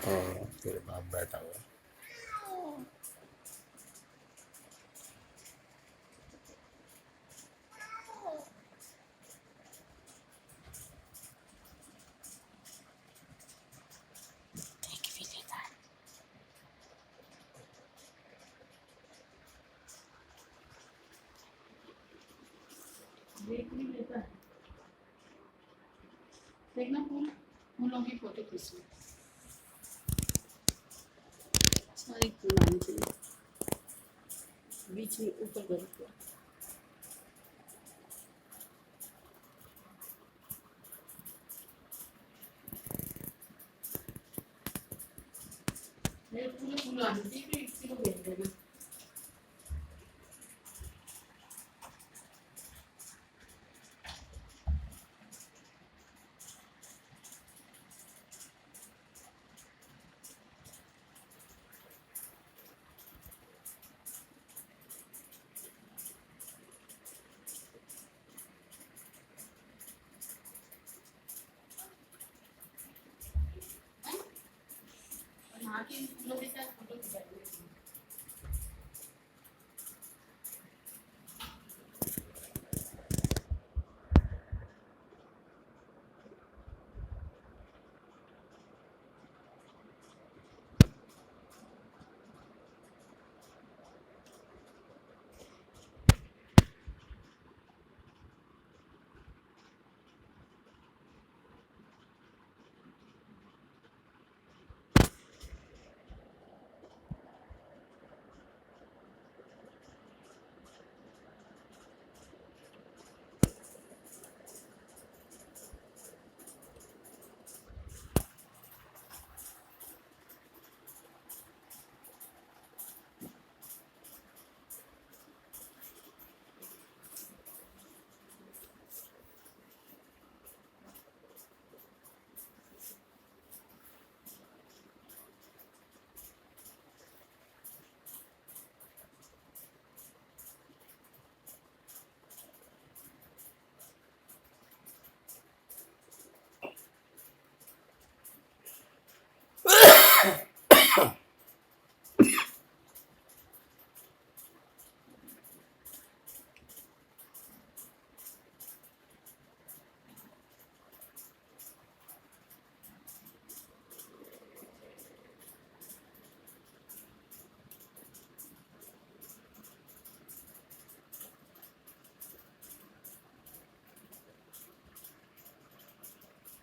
हाँ, तेरे बाप बैठा हुआ है। देख भी लेता है। देखना फूलों की फोटो खींच लो। सारी फूल आनी चाहिए बीच में ऊपर करो। मेरे पूरे फूल आने चाहिए फिर किसी को भेज देना। और यहाँ के फूलों के साथ फोटो खिंचा